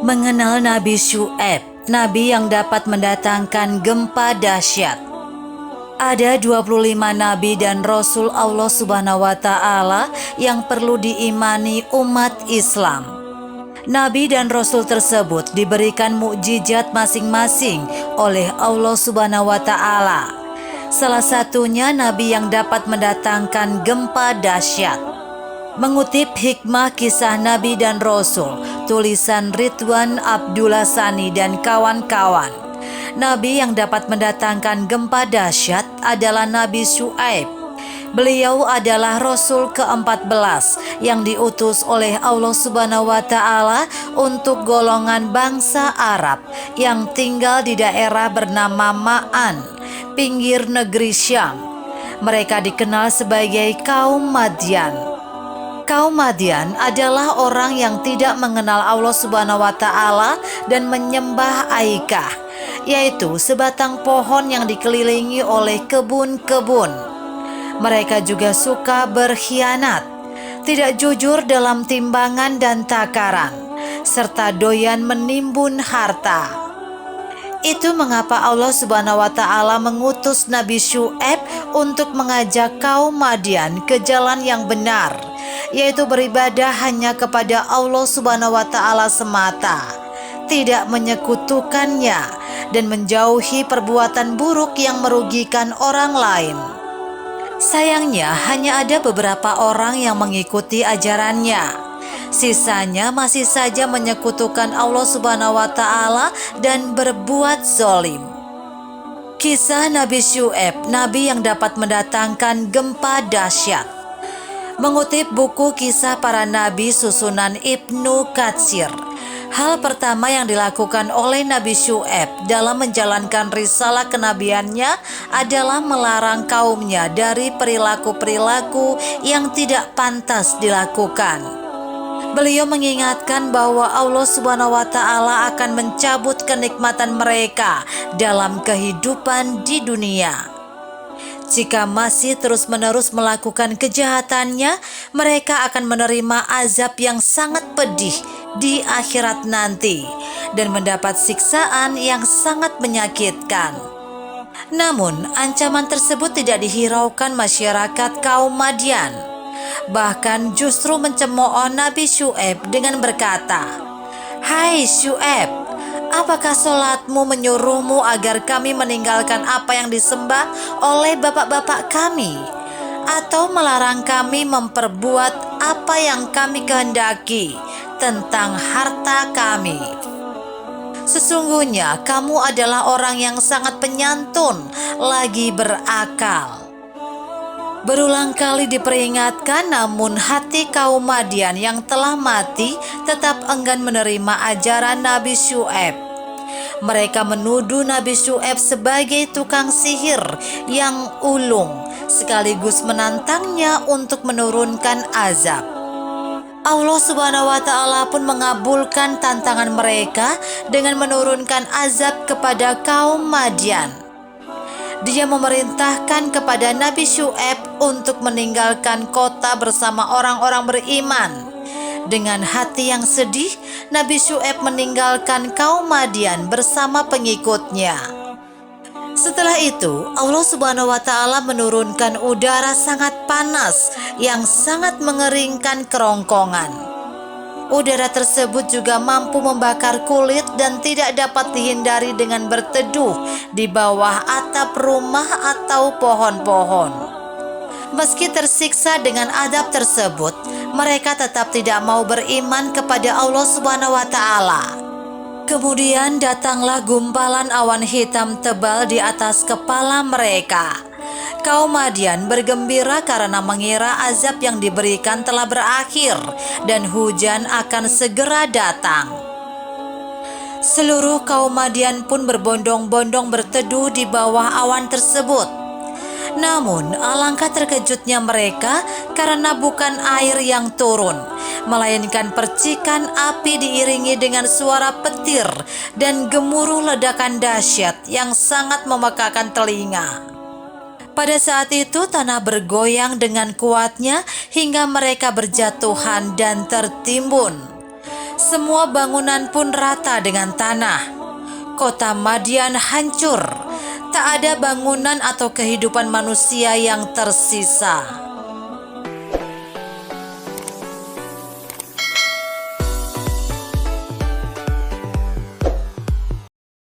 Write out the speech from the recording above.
Mengenal Nabi Syu'aib, nabi yang dapat mendatangkan gempa dahsyat. Ada 25 nabi dan rasul Allah Subhanahu wa taala yang perlu diimani umat Islam. Nabi dan rasul tersebut diberikan mukjizat masing-masing oleh Allah Subhanahu wa taala. Salah satunya nabi yang dapat mendatangkan gempa dahsyat. Mengutip hikmah kisah Nabi dan Rasul, tulisan Ridwan Abdullah Sani dan kawan-kawan. Nabi yang dapat mendatangkan gempa dahsyat adalah Nabi Syu'aib. Beliau adalah Rasul ke-14 yang diutus oleh Allah Subhanahu wa taala untuk golongan bangsa Arab yang tinggal di daerah bernama Ma'an, pinggir negeri Syam. Mereka dikenal sebagai kaum Madyan. Kaum Madyan adalah orang yang tidak mengenal Allah Subhanahu wa taala dan menyembah Aikah, yaitu sebatang pohon yang dikelilingi oleh kebun-kebun. Mereka juga suka berkhianat, tidak jujur dalam timbangan dan takaran, serta doyan menimbun harta. Itu mengapa Allah Subhanahu wa taala mengutus Nabi Syu'aib untuk mengajak kaum Madyan ke jalan yang benar, yaitu beribadah hanya kepada Allah Subhanahu wa taala semata, tidak menyekutukannya dan menjauhi perbuatan buruk yang merugikan orang lain. Sayangnya hanya ada beberapa orang yang mengikuti ajarannya. Sisanya masih saja menyekutukan Allah Subhanahu wa taala dan berbuat zalim. Kisah Nabi Syu'aib, nabi yang dapat mendatangkan gempa dahsyat. Mengutip buku Kisah Para Nabi susunan Ibnu Katsir, hal pertama yang dilakukan oleh Nabi Syu'aib dalam menjalankan risalah kenabiannya adalah melarang kaumnya dari perilaku-perilaku yang tidak pantas dilakukan. Beliau mengingatkan bahwa Allah Subhanahu wa taala akan mencabut kenikmatan mereka dalam kehidupan di dunia. Jika masih terus-menerus melakukan kejahatannya, mereka akan menerima azab yang sangat pedih di akhirat nanti dan mendapat siksaan yang sangat menyakitkan. Namun, ancaman tersebut tidak dihiraukan masyarakat kaum Madyan. Bahkan justru mencemooh Nabi Syu'aib dengan berkata, "Hai Syu'aib, apakah sholatmu menyuruhmu agar kami meninggalkan apa yang disembah oleh bapak-bapak kami? Atau melarang kami memperbuat apa yang kami kehendaki tentang harta kami? Sesungguhnya kamu adalah orang yang sangat penyantun lagi berakal." Berulang kali diperingatkan, namun hati kaum Madyan yang telah mati tetap enggan menerima ajaran Nabi Syu'aib. Mereka menuduh Nabi Syu'aib sebagai tukang sihir yang ulung, sekaligus menantangnya untuk menurunkan azab. Allah Subhanahu wa taala pun mengabulkan tantangan mereka dengan menurunkan azab kepada kaum Madyan. Dia memerintahkan kepada Nabi Syu'aib untuk meninggalkan kota bersama orang-orang beriman. Dengan hati yang sedih, Nabi Syu'aib meninggalkan kaum Madyan bersama pengikutnya. Setelah itu, Allah Subhanahu wa taala menurunkan udara sangat panas yang sangat mengeringkan kerongkongan. Udara tersebut juga mampu membakar kulit dan tidak dapat dihindari dengan berteduh di bawah atap rumah atau pohon-pohon. Meski tersiksa dengan adab tersebut, mereka tetap tidak mau beriman kepada Allah Subhanahu wa taala. Kemudian datanglah gumpalan awan hitam tebal di atas kepala mereka. Kaum Madyan bergembira karena mengira azab yang diberikan telah berakhir dan hujan akan segera datang. Seluruh kaum Madyan pun berbondong-bondong berteduh di bawah awan tersebut. Namun alangkah terkejutnya mereka karena bukan air yang turun, melainkan percikan api diiringi dengan suara petir dan gemuruh ledakan dahsyat yang sangat memekakan telinga. Pada saat itu tanah bergoyang dengan kuatnya hingga mereka berjatuhan dan tertimbun. Semua bangunan pun rata dengan tanah. Kota Madian hancur. Tak ada bangunan atau kehidupan manusia yang tersisa.